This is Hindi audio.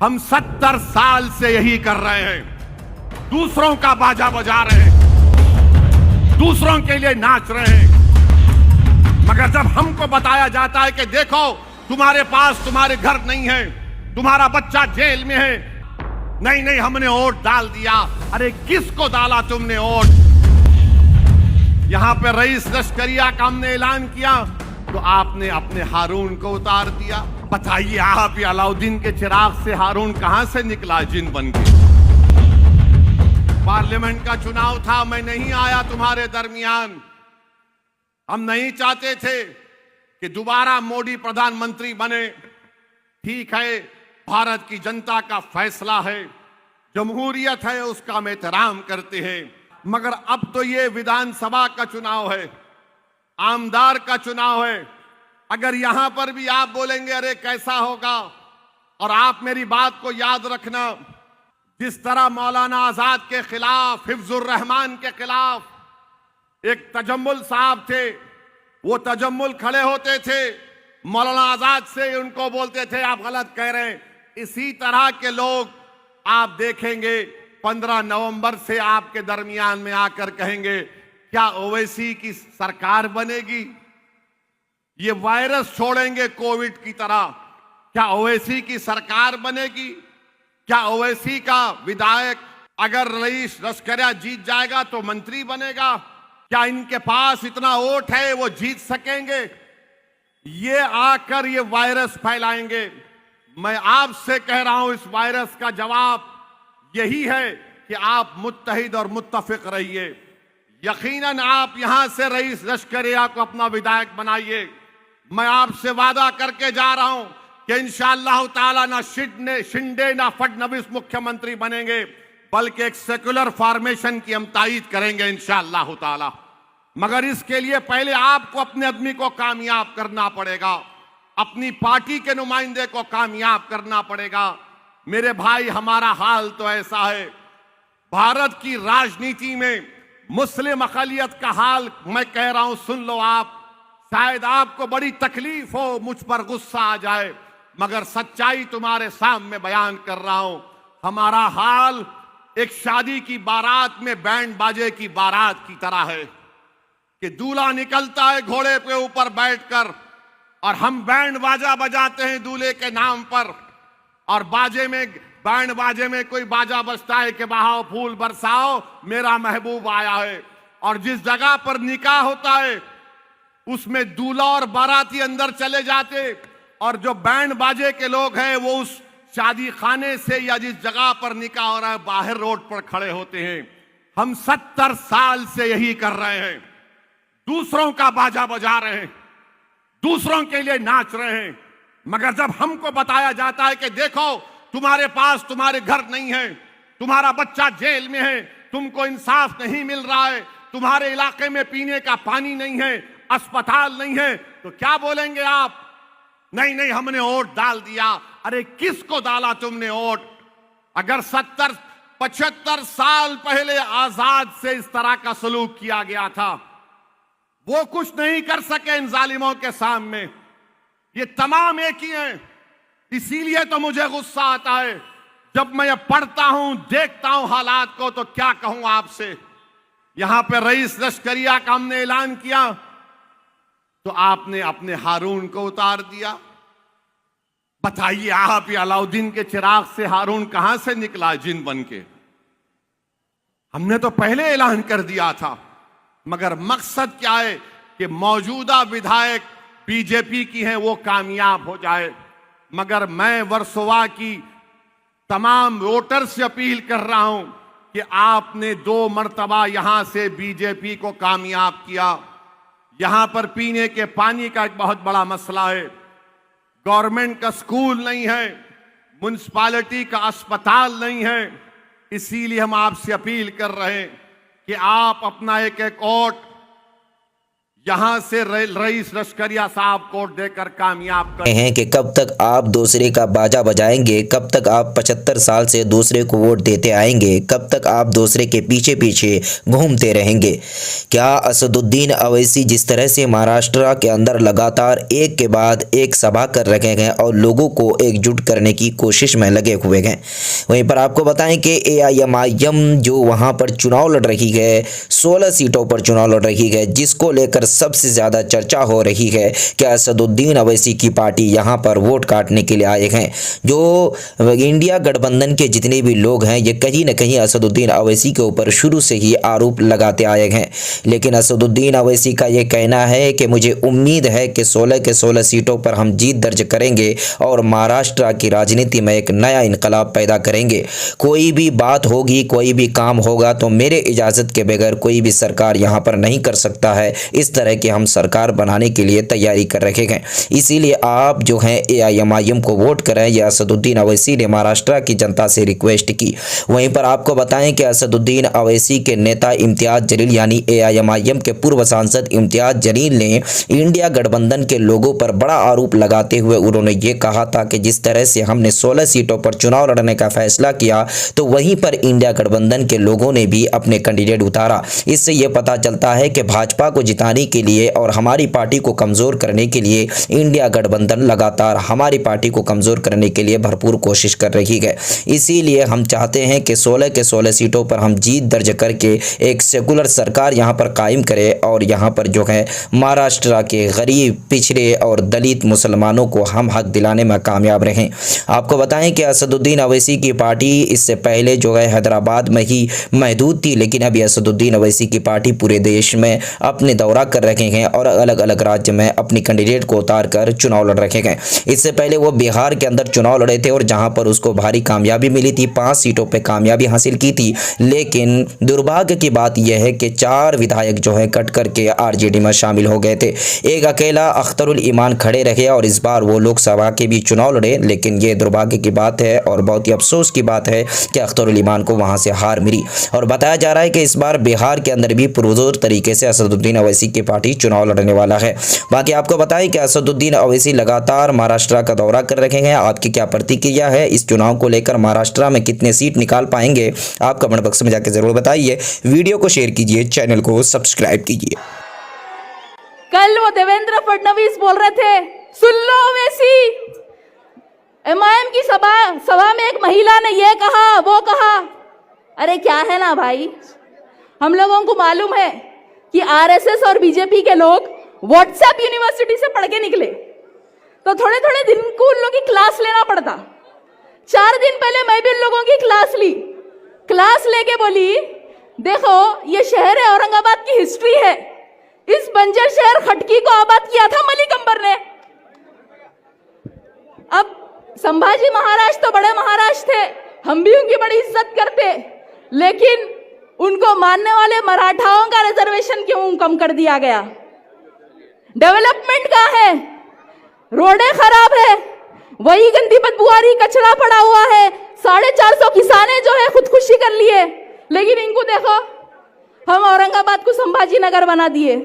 हम 70 साल से यही कर रहे हैं। दूसरों का बाजा बजा रहे हैं, दूसरों के लिए नाच रहे हैं, मगर जब हमको बताया जाता है कि देखो तुम्हारे पास तुम्हारे घर नहीं है, तुम्हारा बच्चा जेल में है, नहीं नहीं हमने वोट डाल दिया। अरे किसको डाला तुमने वोट? यहां पे रईस लश्करिया का हमने ऐलान किया तो आपने अपने हारून को उतार दिया। बताइए आप, ये अलाउद्दीन के चिराग से हारून कहां से निकला जिन बन के? पार्लियामेंट का चुनाव था, मैं नहीं आया तुम्हारे दरमियान। हम नहीं चाहते थे कि दोबारा मोदी प्रधानमंत्री बने। ठीक है, भारत की जनता का फैसला है, जमहूरियत है, उसका हम एहतराम करते हैं, मगर अब तो ये विधानसभा का चुनाव है, आमदार का चुनाव है। अगर यहां पर भी आप बोलेंगे अरे कैसा होगा, और आप मेरी बात को याद रखना, जिस तरह मौलाना आजाद के खिलाफ, हिफ्जुर रहमान के खिलाफ एक तजम्मुल साहब थे, वो तजम्मुल खड़े होते थे, मौलाना आजाद से उनको बोलते थे आप गलत कह रहे हैं। इसी तरह के लोग आप देखेंगे 15 नवंबर से आपके दरमियान में आकर कहेंगे क्या ओवैसी की सरकार बनेगी? ये वायरस छोड़ेंगे कोविड की तरह, क्या ओवैसी की सरकार बनेगी? क्या ओवैसी का विधायक अगर रईस लश्करिया जीत जाएगा तो मंत्री बनेगा? क्या इनके पास इतना वोट है वो जीत सकेंगे? ये आकर ये वायरस फैलाएंगे। मैं आपसे कह रहा हूं, इस वायरस का जवाब यही है कि आप मुत्तहिद और मुत्तफिक रहिए। यकीनन आप यहां से रईस लश्करिया को अपना विधायक बनाइए। मैं आपसे वादा करके जा रहा हूं कि इंशाअल्लाह ताला ना शिंदे ना फडणवीस मुख्यमंत्री बनेंगे, बल्कि एक सेकुलर फॉर्मेशन की हम तायीद करेंगे इंशाअल्लाह ताला। मगर इसके लिए पहले आपको अपने आदमी को कामयाब करना पड़ेगा, अपनी पार्टी के नुमाइंदे को कामयाब करना पड़ेगा। मेरे भाई, हमारा हाल तो ऐसा है, भारत की राजनीति में मुस्लिम अक़लियत का हाल मैं कह रहा हूं, सुन लो आप। शायद आपको बड़ी तकलीफ हो, मुझ पर गुस्सा आ जाए, मगर सच्चाई तुम्हारे सामने बयान कर रहा हूं। हमारा हाल एक शादी की बारात में बैंड बाजे की बारात की तरह है कि दूल्हा निकलता है घोड़े पे ऊपर बैठकर और हम बैंड बाजा बजाते हैं दूल्हे के नाम पर, और बैंड बाजे में कोई बाजा बजता है कि बहाओ फूल बरसाओ मेरा महबूब आया है। और जिस जगह पर निकाह होता है उसमें दूल्हा और बाराती अंदर चले जाते, और जो बैंड बाजे के लोग हैं वो उस शादी खाने से या जिस जगह पर निकाह हो रहा है बाहर रोड पर खड़े होते हैं। हम 70 साल से यही कर रहे हैं, दूसरों का बाजा बजा रहे हैं, दूसरों के लिए नाच रहे हैं, मगर जब हमको बताया जाता है कि देखो तुम्हारे पास तुम्हारे घर नहीं है, तुम्हारा बच्चा जेल में है, तुमको इंसाफ नहीं मिल रहा है, तुम्हारे इलाके में पीने का पानी नहीं है, अस्पताल नहीं है, तो क्या बोलेंगे आप? नहीं नहीं हमने वोट डाल दिया। अरे किसको डाला तुमने वोट? अगर 75 साल पहले आजाद से इस तरह का सलूक किया गया था, वो कुछ नहीं कर सके इन जालिमों के सामने। ये तमाम एक ही हैं। इसीलिए तो मुझे गुस्सा आता है जब मैं ये पढ़ता हूं, देखता हूं हालात को, तो क्या कहूं आपसे। यहां पे रईस लश्करिया का हमने ऐलान किया तो आपने अपने हारून को उतार दिया। बताइए आप, ये अलाउद्दीन के चिराग से हारून कहां से निकला जिन बन के? हमने तो पहले ऐलान कर दिया था, मगर मकसद क्या है कि मौजूदा विधायक बीजेपी की हैं वो कामयाब हो जाए। मगर मैं वर्सोवा की तमाम वोटर से अपील कर रहा हूं कि आपने 2 मर्तबा यहां से बीजेपी को कामयाब किया। यहां पर पीने के पानी का एक बहुत बड़ा मसला है, गवर्नमेंट का स्कूल नहीं है, म्युनिसिपैलिटी का अस्पताल नहीं है। इसीलिए हम आपसे अपील कर रहे हैं कि आप अपना एक वोट यहां से रईस लश्करिया साहब को देकर कामयाब कर हैं कि कब तक आप दूसरे का बाजा बजाएंगे, कब तक आप 75 साल से दूसरे को वोट देते आएंगे, कब तक आप दूसरे के पीछे पीछे घूमते रहेंगे। क्या असदुद्दीन अवैसी जिस तरह से महाराष्ट्र के अंदर लगातार एक के बाद एक सभा कर रहे हैं और लोगों को एकजुट करने की कोशिश में लगे हुए हैं, वहीं पर आपको बताएं कि AIMIM जो वहां पर चुनाव लड़ रही है, 16 सीटों पर चुनाव लड़ रही है, जिसको लेकर सबसे ज़्यादा चर्चा हो रही है कि असदुद्दीन अवैसी की पार्टी यहाँ पर वोट काटने के लिए आए हैं। जो इंडिया गठबंधन के जितने भी लोग हैं, ये कहीं ना कहीं असदुद्दीन अवैसी के ऊपर शुरू से ही आरोप लगाते आए हैं, लेकिन असदुद्दीन अवैसी का ये कहना है कि मुझे उम्मीद है कि 16 के 16 सीटों पर हम जीत दर्ज करेंगे और महाराष्ट्र की राजनीति में एक नया इनकलाब पैदा करेंगे। कोई भी बात होगी, कोई भी काम होगा तो मेरे इजाज़त के बगैर कोई भी सरकार यहाँ पर नहीं कर सकता है। इस तरह कि हम सरकार बनाने के लिए तैयारी कर रहे हैं, इसीलिए आप जो हैं AIMIM को वोट करें। यह असदुद्दीन अवैसी ने महाराष्ट्र की जनता से रिक्वेस्ट की। वहीं पर आपको बताएं कि असदुद्दीन अवैसी के नेता इम्तियाज जलील यानी AIMIM के पूर्व सांसद इम्तियाज जलील ने इंडिया गठबंधन के लोगों पर बड़ा आरोप लगाते हुए उन्होंने ये कहा था कि जिस तरह से हमने 16 सीटों पर चुनाव लड़ने का फैसला किया तो वहीं पर इंडिया गठबंधन के लोगों ने भी अपने कैंडिडेट उतारा। इससे यह पता चलता है कि भाजपा को जिताने के लिए और हमारी पार्टी को कमज़ोर करने के लिए इंडिया गठबंधन लगातार हमारी पार्टी को कमज़ोर करने के लिए भरपूर कोशिश कर रही है। इसीलिए हम चाहते हैं कि 16 के 16 सीटों पर हम जीत दर्ज करके एक सेकुलर सरकार यहाँ पर कायम करें और यहाँ पर जो है महाराष्ट्र के गरीब, पिछड़े और दलित मुसलमानों को हम हक दिलाने में कामयाब रहें। आपको बताएं कि असदुद्दीन अवैसी की पार्टी इससे पहले जो है हैदराबाद में ही महदूद थी, लेकिन अभी असदुद्दीन अवैसी की पार्टी पूरे देश में अपने दौरा कर रहे हैं और अलग अलग राज्य में अपनी कैंडिडेट को उतार कर चुनाव लड़ रहे हैं। इससे पहले वो बिहार के अंदर चुनाव लड़े थे और जहां पर उसको भारी कामयाबी मिली थी, 5 सीटों पे कामयाबी हासिल की थी, लेकिन दुर्भाग्य की बात यह है कि 4 विधायक जो है कट करके RJD में शामिल हो गए थे। एक अकेला अख्तरुल ईमान खड़े रहे और इस बार वो लोकसभा के भी चुनाव लड़े, लेकिन ये दुर्भाग्य की बात है और बहुत ही अफसोस की बात है कि अख्तरुल ईमान को वहां से हार मिली। और बताया जा रहा है कि इस बार बिहार के अंदर भी पुरजोर तरीके से असदुद्दीन अवैसी की पार्टी चुनाव लड़ने वाला है। बाकी आपको बताएं कि असदुद्दीन अवैसी लगातार महाराष्ट्र का दौरा कर रहे हैं। आपकी क्या प्रतिक्रिया है इस चुनाव को लेकर? महाराष्ट्र में कितने सीट निकाल पाएंगे? आप कमेंट बॉक्स में जाकर जरूर बताइए। वीडियो को शेयर कीजिए, चैनल को सब्सक्राइब कीजिए। कल वो देवेंद्र फडणवीस बोल रहे थे, सुन लो अवैसी, MIM की सभा में एक महिला ने ये कहा, वो कहा। अरे क्या है ना भाई, हम लोगों को मालूम है कि RSS और BJP के लोग व्हाट्सएप यूनिवर्सिटी से पढ़ के निकले, तो थोड़े थोड़े दिन को उन लोगों की क्लास लेना पड़ता। 4 दिन पहले मैं भी उन लोगों की क्लास ली। क्लास लेके बोली, देखो ये शहर है, औरंगाबाद की हिस्ट्री है। इस बंजर शहर खटकी को आबाद किया था मलिक अंबर ने। अब संभाजी महाराज तो बड़े महाराज थे, हम भी उनकी बड़ी इज्जत करते, लेकिन उनको मानने वाले मराठाओं का रिजर्वेशन क्यों कम कर दिया गया? डेवलपमेंट कहाँ है? रोडें खराब है, वही गंदी बदबुआरी कचरा पड़ा हुआ है। 450 किसाने जो है खुदकुशी कर लिए, लेकिन इनको देखो, हम औरंगाबाद को संभाजी नगर बना दिए।